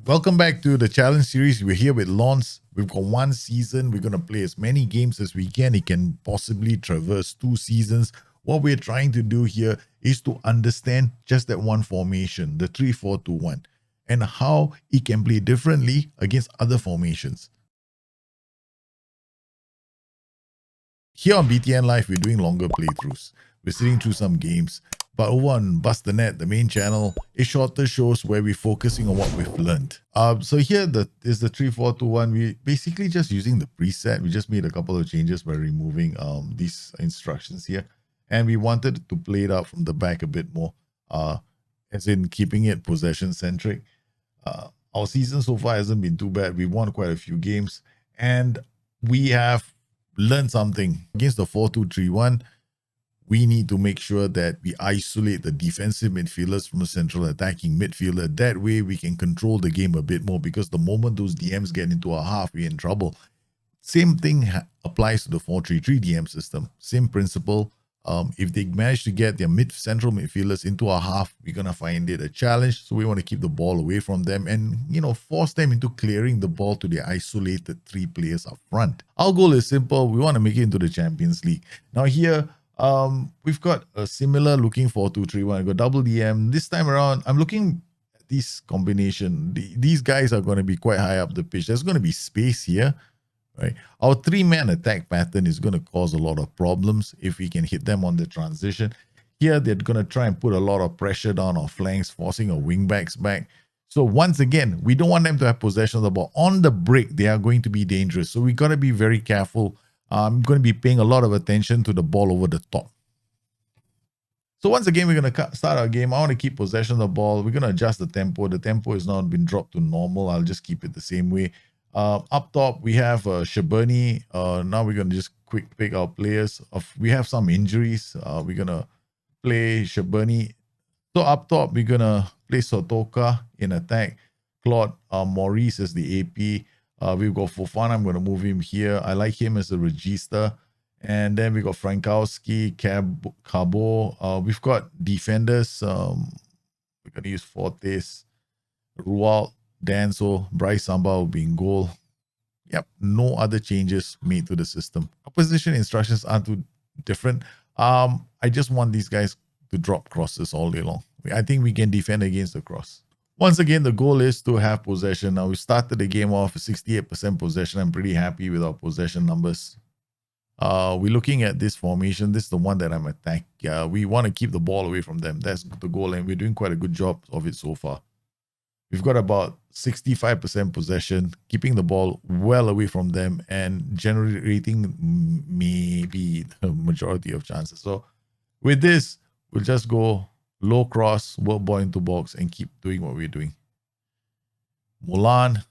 Welcome back to the challenge series. We're here with Lawrence. We've got one season. We're going to play as many games as we can. It can possibly traverse 2 seasons. What we're trying to do here is to understand just that one formation, the 3-4-2-1, and how it can play differently against other formations. Here on BTN Live, we're doing longer playthroughs. We're sitting through some games. But over on Bustthenet, the main channel, it's shorter shows where we're focusing on what we've learned. So here is the 3-4-2-1. We basically just using the preset. We just made a couple of changes by removing these instructions here. And we wanted to play it out from the back a bit more, as in keeping it possession-centric. Our season so far hasn't been too bad. We've won quite a few games. And we have learned something. Against the 4-2-3-1, we need to make sure that we isolate the defensive midfielders from the central attacking midfielder. That way we can control the game a bit more, because the moment those DMs get into our half, we're in trouble. Same thing applies to the 4-3-3 DM system. Same principle. If they manage to get their central midfielders into our half, we're going to find it a challenge. So we want to keep the ball away from them and, force them into clearing the ball to the isolated 3 players up front. Our goal is simple. We want to make it into the Champions League. Now here, we've got a similar looking 4-2-3-1. I've got double DM. This time around, I'm looking at this combination. These guys are going to be quite high up the pitch. There's going to be space here, right? Our 3-man attack pattern is going to cause a lot of problems if we can hit them on the transition. Here, they're going to try and put a lot of pressure down our flanks, forcing our wingbacks back. So once again, we don't want them to have possession of the ball. On the break, they are going to be dangerous. So we got to be very careful. I'm going to be paying a lot of attention to the ball over the top. So once again, we're going to start our game. I want to keep possession of the ball. We're going to adjust the tempo. The tempo has now been dropped to normal. I'll just keep it the same way. Up top, we have Shabani. Now we're going to just quick pick our players. We have some injuries. We're going to play Shabani. So up top, we're going to play Sotoka in attack. Claude Maurice as the AP. We've got Fofana. I'm going to move him here. I like him as a regista. And then we got Frankowski, Cabo. We've got defenders. We're going to use Fortes, Rual, Danso, Bryce Samba will be in goal. Yep, no other changes made to the system. Opposition instructions aren't too different. I just want these guys to drop crosses all day long. I think we can defend against the cross. Once again, the goal is to have possession. Now, we started the game off with 68% possession. I'm pretty happy with our possession numbers. We're looking at this formation. This is the one that I'm attacking. We want to keep the ball away from them. That's the goal, and we're doing quite a good job of it so far. We've got about 65% possession, keeping the ball well away from them and generating maybe the majority of chances. So with this, we'll just go low cross, work ball into box, and keep doing what we're doing. Mulan,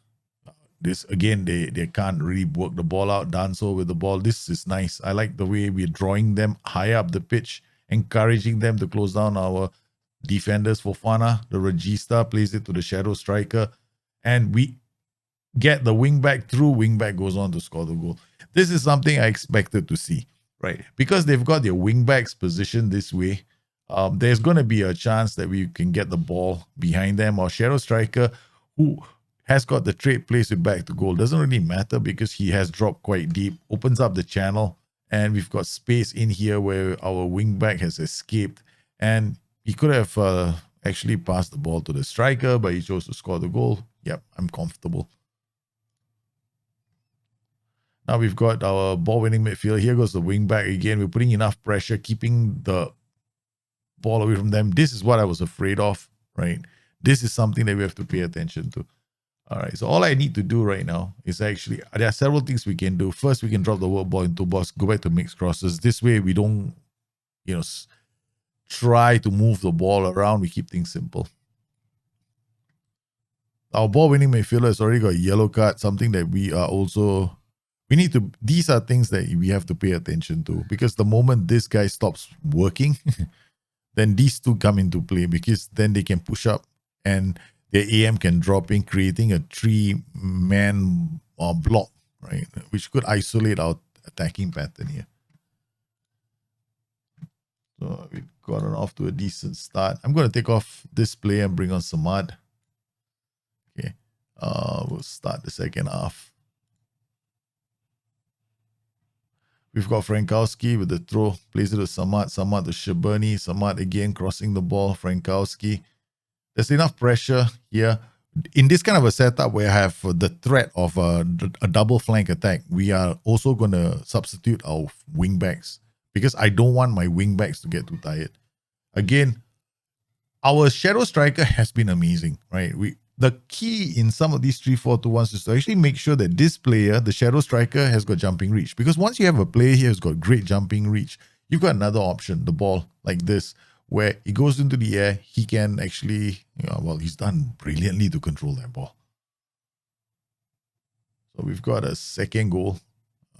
this again, they can't really work the ball out. Danso with the ball. This is nice. I like the way we're drawing them high up the pitch, encouraging them to close down our defenders. Fofana, the regista, plays it to the shadow striker, and we get the wing back through. Wing back goes on to score the goal. This is something I expected to see, right? Because they've got their wing backs positioned this way. There's going to be a chance that we can get the ball behind them. Or shadow striker, who has got the trait, plays it back to goal. Doesn't really matter because he has dropped quite deep, opens up the channel, and we've got space in here where our wing back has escaped. And he could have actually passed the ball to the striker, but he chose to score the goal. Yep, I'm comfortable. Now we've got our ball-winning midfield. Here goes the wing back again. We're putting enough pressure, keeping the ball away from them. This is what I was afraid of, right? This is something that we have to pay attention to. All right, so all I need to do right now is actually, there are several things we can do. First, we can drop the work ball into box, go back to mixed crosses. This way, we don't, try to move the ball around. We keep things simple. Our ball-winning midfielder has already got a yellow card, something that we need to, these are things that we have to pay attention to, because the moment this guy stops working, then these two come into play, because then they can push up and their AM can drop in, creating a 3-man block, right? Which could isolate our attacking pattern here. So we've gotten off to a decent start. I'm going to take off this player and bring on Samad. Okay. We'll start the second half. We've got Frankowski with the throw, plays it to Samad, Samad to Shabani, Samad again crossing the ball, Frankowski. There's enough pressure here. In this kind of a setup where I have the threat of a double flank attack, we are also going to substitute our wingbacks because I don't want my wingbacks to get too tired. Again, our shadow striker has been amazing, right? The key in some of these 3-4-2-1s is to actually make sure that this player, the shadow striker, has got jumping reach. Because once you have a player here who's got great jumping reach, you've got another option, the ball like this, where he goes into the air, he can actually, he's done brilliantly to control that ball. So we've got a second goal.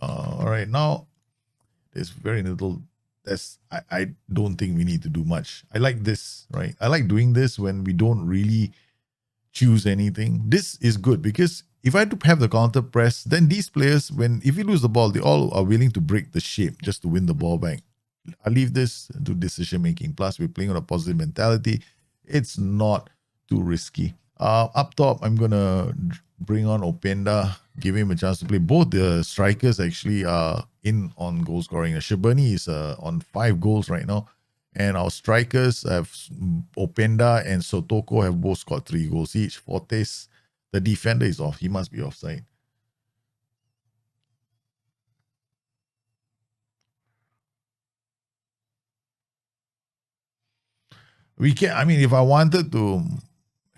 All right, now there's very little. I don't think we need to do much. I like this, right? I like doing this when we don't really choose anything. This is good because if I have the counter press, then these players, if you lose the ball, they all are willing to break the shape just to win the ball back. I leave this to decision making. Plus, we're playing on a positive mentality. It's not too risky. Up top, I'm gonna bring on Openda, give him a chance to play. Both the strikers actually are in on goal scoring. Shabani is on 5 goals right now, and our strikers have Openda and Sotoko have both scored 3 goals each. Fortes, the defender, is off. He must be offside. We can. I mean, if I wanted to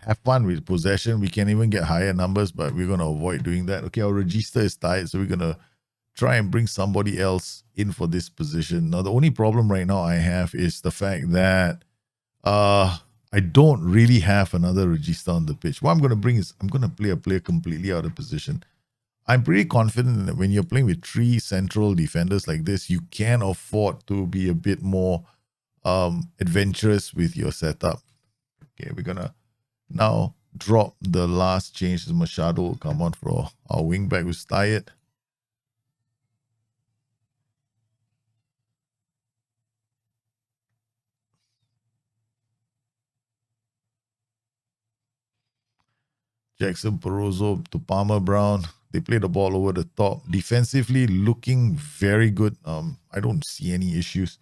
have fun with possession, we can even get higher numbers, but we're going to avoid doing that. Okay, our register is tight, so we're going to try and bring somebody else in for this position. Now, the only problem right now I have is the fact that I don't really have another register on the pitch. What I'm going to bring is I'm going to play a player completely out of position. I'm pretty confident that when you're playing with 3 central defenders like this, you can afford to be a bit more adventurous with your setup. Okay, we're going to now drop the last change. Machado will come on for our wingback who's tired. Jackson Perozo to Palmer Brown. They play the ball over the top. Defensively, looking very good. I don't see any issues.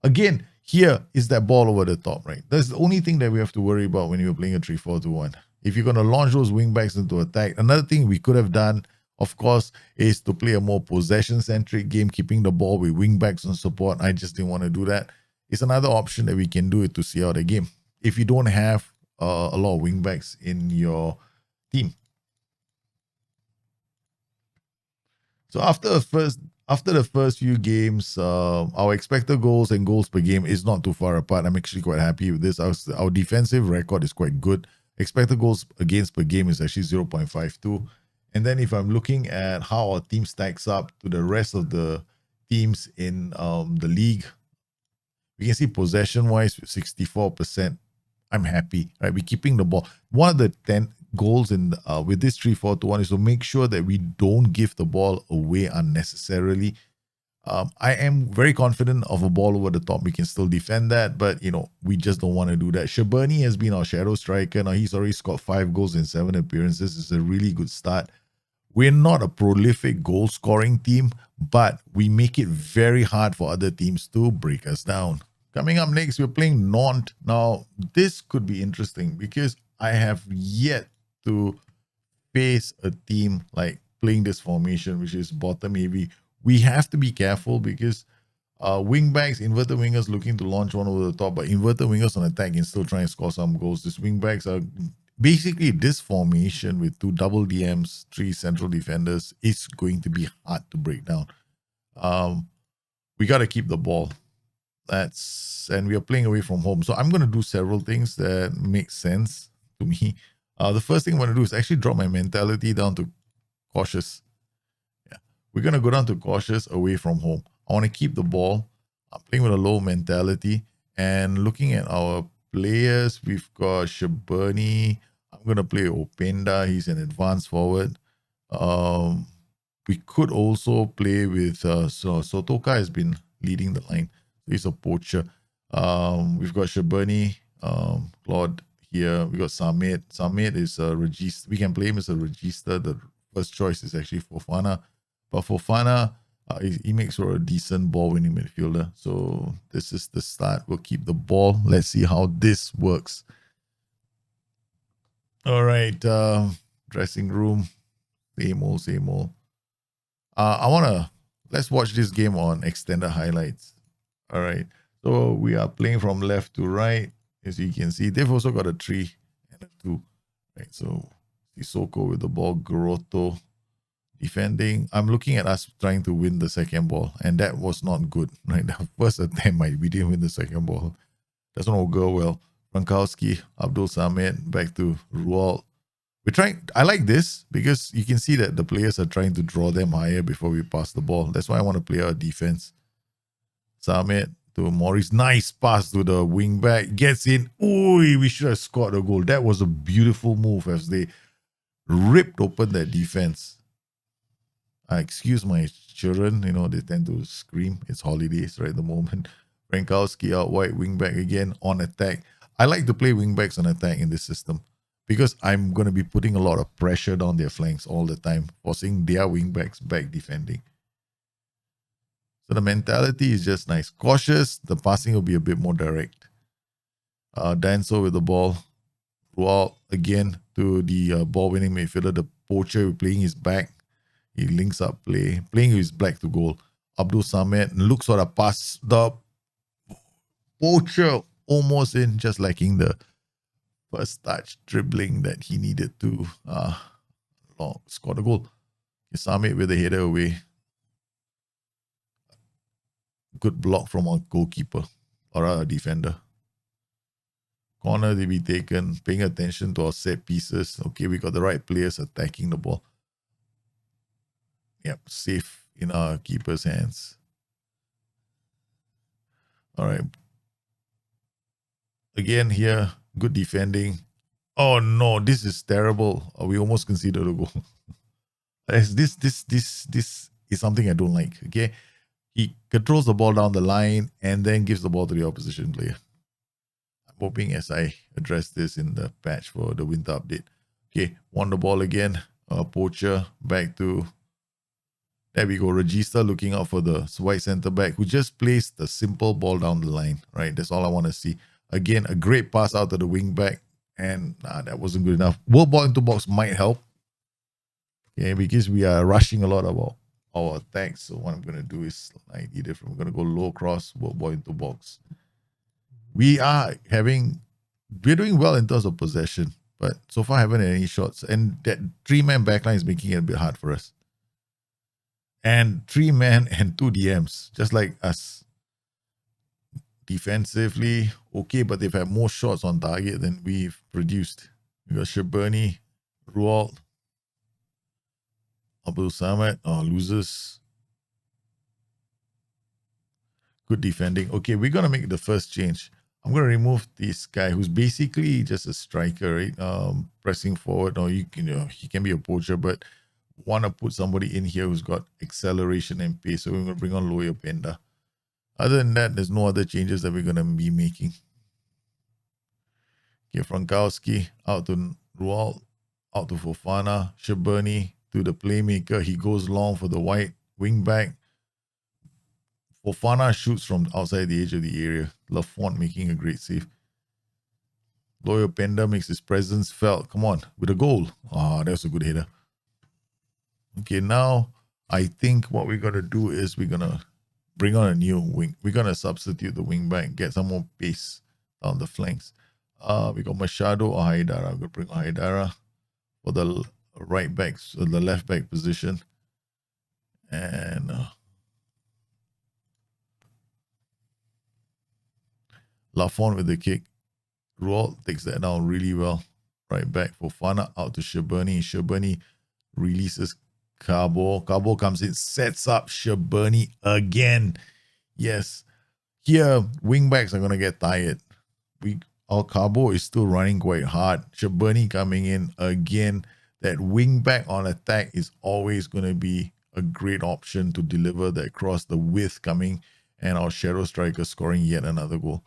Again, here is that ball over the top, right? That's the only thing that we have to worry about when you're playing a 3-4-2-1. If you're going to launch those wingbacks into attack, another thing we could have done, of course, is to play a more possession-centric game, keeping the ball with wingbacks on support. I just didn't want to do that. It's another option that we can do it to see out the game. If you don't have a lot of wingbacks in your team. So after the first few games, our expected goals and goals per game is not too far apart. I'm actually quite happy with this. Our defensive record is quite good. Expected goals against per game is actually 0.52. And then if I'm looking at how our team stacks up to the rest of the teams in the league, we can see possession-wise, 64%. I'm happy, right? We're keeping the ball. One of the 10 goals in with this 3-4-2-1 is to make sure that we don't give the ball away unnecessarily. I am very confident of a ball over the top. We can still defend that, but we just don't want to do that. Shabani has been our shadow striker. Now he's already scored 5 goals in 7 appearances. It's a really good start. We're not a prolific goal scoring team, but we make it very hard for other teams to break us down. Coming up next, we're playing Nantes. Now, this could be interesting because I have yet to face a team like playing this formation, which is bottom heavy. We have to be careful because wingbacks, inverted wingers looking to launch one over the top, but inverted wingers on attack can still try and score some goals. These wingbacks are basically this formation with 2 double DMs, 3 central defenders is going to be hard to break down. We got to keep the ball. And we are playing away from home. So I'm going to do several things that make sense to me. The first thing I'm going to do is actually drop my mentality down to cautious. Yeah, we're going to go down to cautious away from home. I want to keep the ball. I'm playing with a low mentality. And looking at our players, we've got Shabani. I'm going to play Openda. He's an advanced forward. We could also play with Sotoka has been leading the line. He's a poacher. We've got Shabani, Claude. here we got Samit. Samit is a register. We can play him as a register. The first choice is actually Fofana, but Fofana he makes for a decent ball-winning midfielder. So this is the start. We'll keep the ball. Let's see how this works. All right, dressing room, same old, same old. Let's watch this game on extended highlights. All right, so we are playing from left to right. As you can see, they've also got a 3 and a 2. Right, so Sissoko with the ball, Grotto defending. I'm looking at us trying to win the second ball, and that was not good. Right, the first attempt, we didn't win the second ball. That's not go well. Frankowski, Abdul Samad, back to Rual. We're trying. I like this because you can see that the players are trying to draw them higher before we pass the ball. That's why I want to play our defense. Samad to Maurice. Nice pass to the wing back. Gets in. Ooh, we should have scored a goal. That was a beautiful move as they ripped open that defense. Excuse my children. They tend to scream. It's holidays right at the moment. Frankowski out wide, wing back again on attack. I like to play wing backs on attack in this system because I'm going to be putting a lot of pressure down their flanks all the time, forcing their wing backs back defending. So the mentality is just nice. Cautious, the passing will be a bit more direct. Danso with the ball. Rual again to the ball-winning midfielder. The poacher playing his back. He links up play, playing his black to goal. Abdul Samad looks for the pass. The poacher almost in, just lacking the first touch dribbling that he needed to score the goal. Samad with the header away. Good block from our goalkeeper or our defender. Corner to be taken, paying attention to our set pieces. Okay, we got the right players attacking the ball. Yep, safe in our keeper's hands. All right. Again here, good defending. Oh no, this is terrible. We almost conceded a goal. This is something I don't like. Okay, he controls the ball down the line and then gives the ball to the opposition player. I'm hoping as I address this in the patch for the winter update. Okay, won the ball again. Poacher back to. There we go. Regista looking out for the white centre back who just placed the simple ball down the line. Right, that's all I want to see. Again, a great pass out to the wing back, and that wasn't good enough. World ball into box might help. Okay, because we are rushing a lot of our attacks. So what I'm going to do is slightly different. We're going to go low cross, world ball into box. We're doing well in terms of possession, but so far I haven't had any shots. And that 3-man backline is making it a bit hard for us. And 3-man and 2 DMs, just like us. Defensively, okay, but they've had more shots on target than we've produced. We got Sherburny, Rual, Abdul Samad, losers. Good defending. Okay, we're going to make the first change. I'm going to remove this guy who's basically just a striker, right? Pressing forward, or he can be a poacher, but want to put somebody in here who's got acceleration and pace. So we're going to bring on Loya Penda. Other than that, there's no other changes that we're going to be making. Okay, Frankowski out to Rual, out to Fofana, Sherburny to the playmaker. He goes long for the white wing back. Fofana shoots from outside the edge of the area. Lafont making a great save. Loya Penda makes his presence felt. Come on, with a goal. That was a good header. Okay, now I think what we're going to do is we're going to bring on a new wing. We're going to substitute the wing back, get some more pace on the flanks. We got Machado or Haidara. I'm going to bring on Haidara for the right back, so the left back position. And Lafont with the kick. Rual takes that down really well. Right back for Fofana out to Sherburny. Sherburny releases Cabo. Cabo comes in, sets up Sherburny again. Yes. Here, wing backs are going to get tired. Our Cabo is still running quite hard. Sherburny coming in again. That wing back on attack is always going to be a great option to deliver that cross, the width coming, and our shadow striker scoring yet another goal.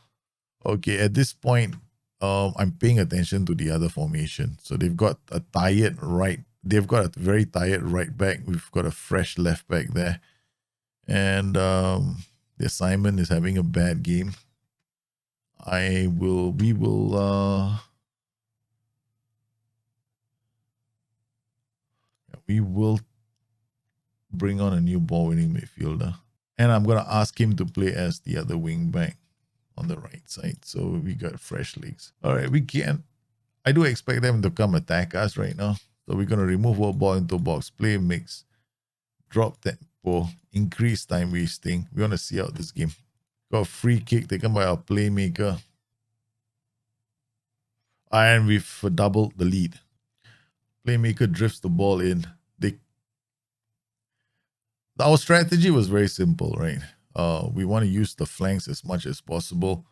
Okay, at this point, I'm paying attention to the other formation. So they've got a tired right. They've got a very tired right back. We've got a fresh left back there. And the Simon is having a bad game. We will bring on a new ball winning midfielder. And I'm going to ask him to play as the other wing back on the right side. So we got fresh legs. All right, we can. I do expect them to come attack us right now. So we're going to remove our ball into box, play mix, drop tempo, increase time wasting. We want to see out this game. Got a free kick taken by our playmaker. And we've doubled the lead. Playmaker drifts the ball in. Our strategy was very simple, right? We want to use the flanks as much as possible.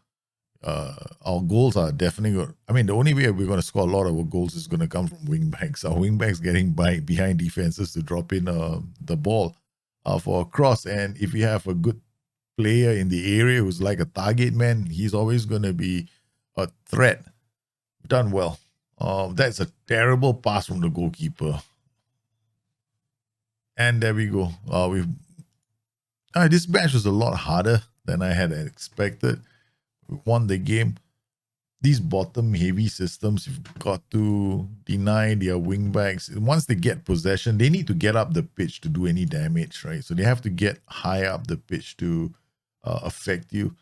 Our goals are definitely good. I mean, the only way we're going to score a lot of our goals is going to come from wing backs. Our wing backs getting behind defenses to drop in the ball for a cross. And if you have a good player in the area who's like a target man, he's always going to be a threat. Done well. That's a terrible pass from the goalkeeper. And there we go. This match was a lot harder than I had expected. We won the game. These bottom heavy systems, you've got to deny their wing backs. Once they get possession, they need to get up the pitch to do any damage, right? So they have to get high up the pitch to affect you.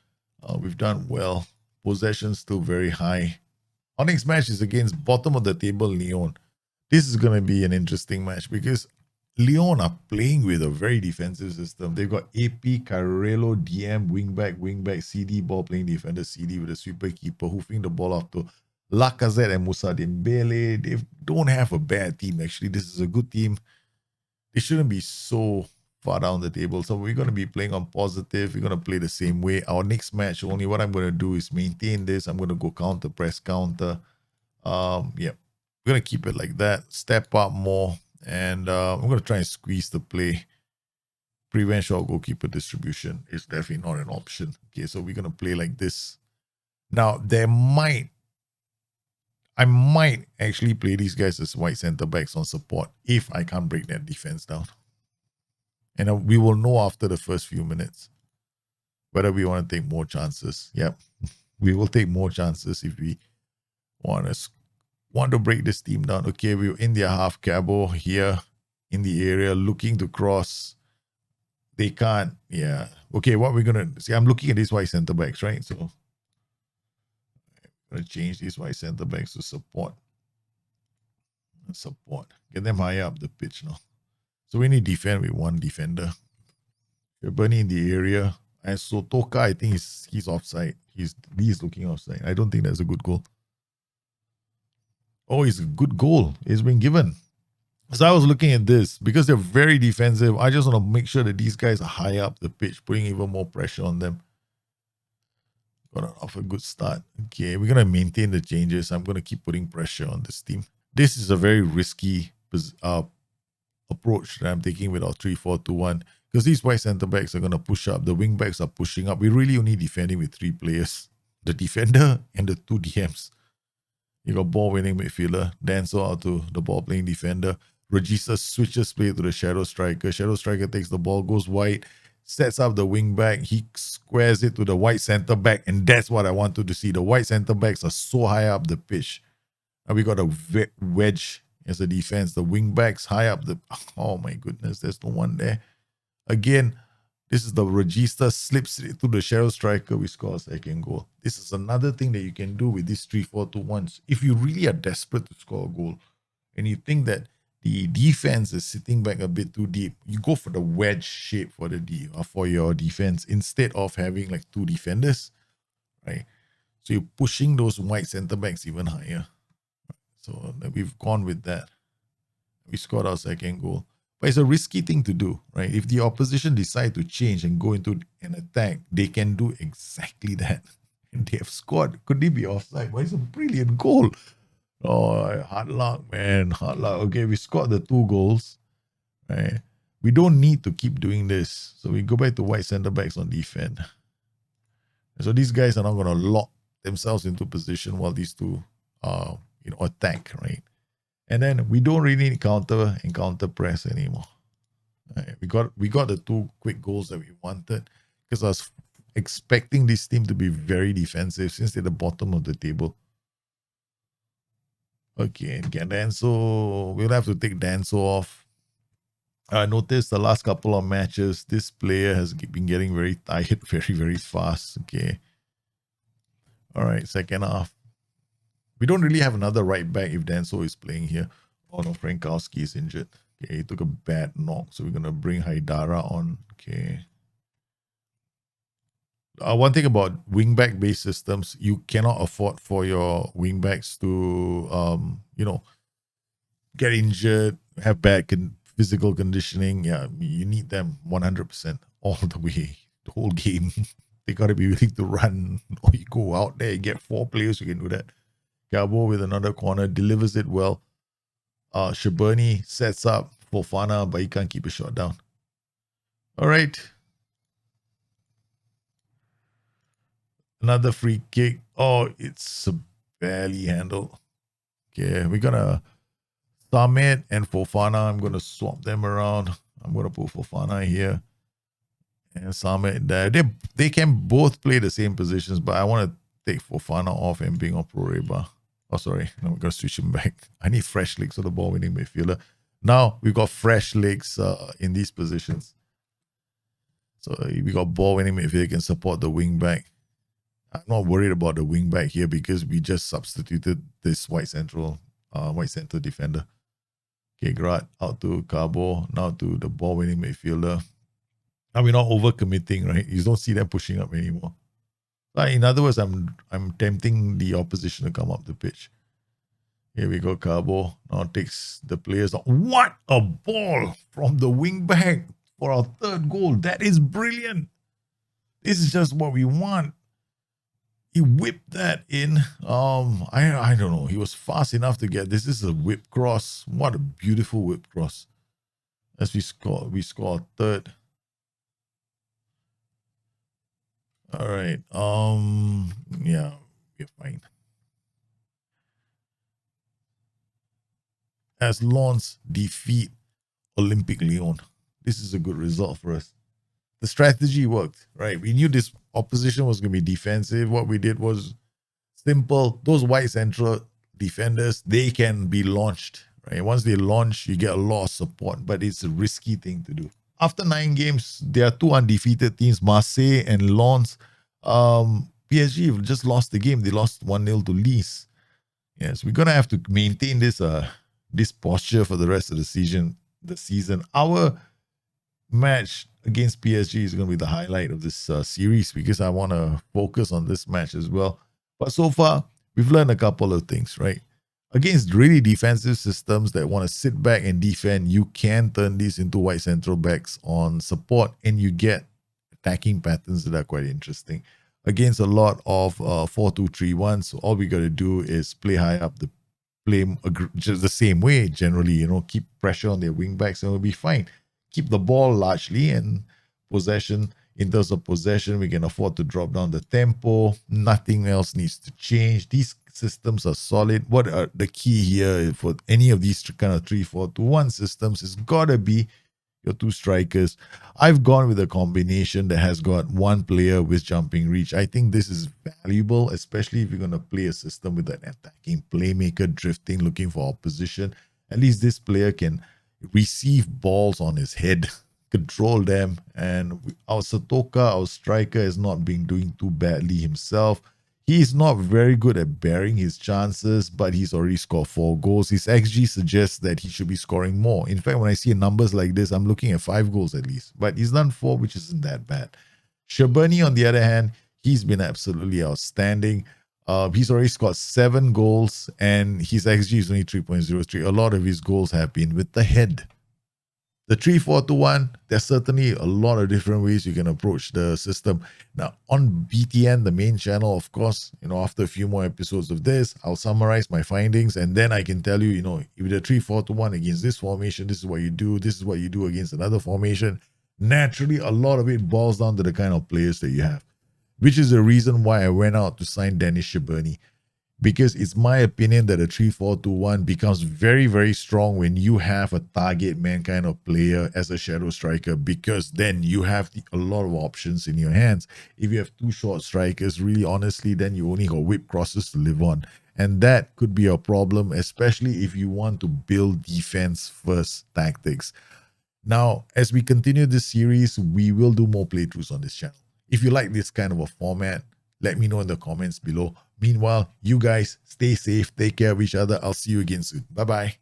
We've done well. Possession still very high. Our next match is against bottom of the table Lyon. This is going to be an interesting match because Lyon are playing with a very defensive system. They've got AP, Carrello, DM, wingback, CD, ball playing defender, CD with a sweeper keeper, hoofing the ball off to Lacazette and Moussa Dembele. They don't have a bad team, actually. This is a good team. They shouldn't be so far down the table. So we're going to be playing on positive. We're going to play the same way. Our next match, only what I'm going to do is maintain this. I'm going to go counter, press counter. Yeah, we're going to keep it like that. Step up more. And I'm going to try and squeeze the play. Prevent short goalkeeper distribution is definitely not an option. Okay, so we're going to play like this. Now, I might actually play these guys as white centre backs on support if I can't break that defense down. And we will know after the first few minutes whether we want to take more chances. Yep, we will take more chances if we want to break this team down. Okay, we're in their half. Cabo here in the area looking to cross. They can't. Yeah. Okay, what we're going to see, I'm looking at these white centre backs, right? So I'm going to change these white centre backs to support. Get them higher up the pitch now. So we need defend with one defender. We're burning in the area. And Sotoka, I think he's offside. He's looking offside. I don't think that's a good goal. Oh, it's a good goal. It's been given. So I was looking at this because they're very defensive. I just want to make sure that these guys are high up the pitch, putting even more pressure on them. Got off a good start. Okay, we're going to maintain the changes. I'm going to keep putting pressure on this team. This is a very risky approach that I'm taking with our 3-4-2-1 because these white centre backs are going to push up. The wing backs are pushing up. We're really only defending with 3 players. The defender and the 2 DMs. You got ball winning midfielder, Denzel out to the ball playing defender. Regista switches play to the shadow striker. Shadow striker takes the ball, goes wide, sets up the wing back. He squares it to the white centre back, and that's what I wanted to see. The white centre backs are so high up the pitch. And we got a wedge as a defense. The wing backs high up the. Oh my goodness, there's no one there. Again, this is the Regista slips it to the shadow striker. We score a second goal. This is another thing that you can do with these 3-4-2-1s. If you really are desperate to score a goal and you think that the defense is sitting back a bit too deep, you go for the wedge shape for your defense instead of having like 2 defenders, right? So you're pushing those white centre backs even higher. So we've gone with that. We scored our second goal. But it's a risky thing to do, right? If the opposition decide to change and go into an attack, they can do exactly that. And they have scored. Could they be offside? Well, it's a brilliant goal. Oh, hard luck, man. Hard luck. Okay, we scored the 2 goals. Right? We don't need to keep doing this. So we go back to white centre backs on defense. So these guys are not going to lock themselves into position while these two attack, right? And then we don't really need counter and counter press anymore. Right? We got the two quick goals that we wanted because I was expecting this team to be very defensive since they're the bottom of the table. Okay, and get Danso. We'll have to take Danso off. I noticed the last couple of matches, this player has been getting very tired very, very fast. Okay. All right, second half. We don't really have another right back if Danso is playing here. Oh no, Frankowski is injured. Okay, he took a bad knock, so we're going to bring Haidara on. Okay. One thing about wingback based systems, you cannot afford for your wingbacks to, get injured, have bad physical conditioning. Yeah, you need them 100% all the way, the whole game. They got to be willing to run, or you go out there, you get 4 players who can do that. Gabo with another corner, delivers it well. Shabani sets up Fofana, but he can't keep a shot down. All right. Another free kick. Oh, it's barely handled. Okay, we're going to Samit and Fofana. I'm going to swap them around. I'm going to put Fofana here and Samit there. They can both play the same positions, but I want to take Fofana off and bring on Proreba. Oh, sorry. No, we're going to switch him back. I need fresh legs for the ball-winning midfielder. Now we've got fresh legs in these positions. So we got ball-winning midfielder can support the wing back. I'm not worried about the wing back here because we just substituted this white center defender. Okay, Grad out to Cabo, now to the ball-winning midfielder. Now we're not overcommitting, right? You don't see them pushing up anymore. In other words, I'm tempting the opposition to come up the pitch. Here we go, Cabo. Now takes the players on. What a ball from the wing back for our third goal. That is brilliant. This is just what we want. He whipped that in. I don't know. He was fast enough to get this. This is a whip cross. What a beautiful whip cross. As we score a third. All right. Yeah, we're fine. As Lens defeat Olympic Lyon. This is a good result for us. The strategy worked, right? We knew this opposition was going to be defensive. What we did was simple. Those white central defenders, they can be launched, right? Once they launch, you get a lot of support, but it's a risky thing to do. After 9 games, there are 2 undefeated teams, Marseille and Lens. PSG just lost the game. They lost 1-0 to Lens. Yes, we're going to have to maintain this posture for the rest of the season. Our match against PSG is going to be the highlight of this series because I want to focus on this match as well. But so far, we've learned a couple of things, right? Against really defensive systems that want to sit back and defend, you can turn these into white central backs on support and you get attacking patterns that are quite interesting. Against a lot of 4-2-3-1, so all we got to do is play high up, play just the same way generally, keep pressure on their wing backs and we'll be fine. Keep the ball largely and possession. In terms of possession, we can afford to drop down the tempo. Nothing else needs to change. These systems are solid. What are the key here for any of these kind of 3-4-2-1 systems is got to be your 2 strikers. I've gone with a combination that has got 1 player with jumping reach. I think this is valuable, especially if you're going to play a system with an attacking playmaker drifting, looking for opposition. At least this player can receive balls on his head, control them, and our Satoka, our striker, is not been doing too badly himself. He's not very good at bearing his chances, but he's already scored 4 goals. His XG suggests that he should be scoring more. In fact, when I see numbers like this, I'm looking at 5 goals at least, but he's done 4, which isn't that bad. Shabani, on the other hand, he's been absolutely outstanding. He's already scored 7 goals and his XG is only 3.03. A lot of his goals have been with the head. The 3-4-2-1, there's certainly a lot of different ways you can approach the system. Now, on BTN, the main channel, of course, after a few more episodes of this, I'll summarize my findings and then I can tell you, if the 3-4-2-1 against this formation, this is what you do. This is what you do against another formation. Naturally, a lot of it boils down to the kind of players that you have. which is the reason why I went out to sign Dennis Shabani. Because it's my opinion that a 3-4-2-1 becomes very, very strong when you have a target man kind of player as a shadow striker, because then you have a lot of options in your hands. If you have two short strikers, really honestly, then you only got whip crosses to live on. And that could be a problem, especially if you want to build defense first tactics. Now, as we continue this series, we will do more playthroughs on this channel. If you like this kind of a format, let me know in the comments below. Meanwhile, you guys stay safe, take care of each other. I'll see you again soon. Bye-bye.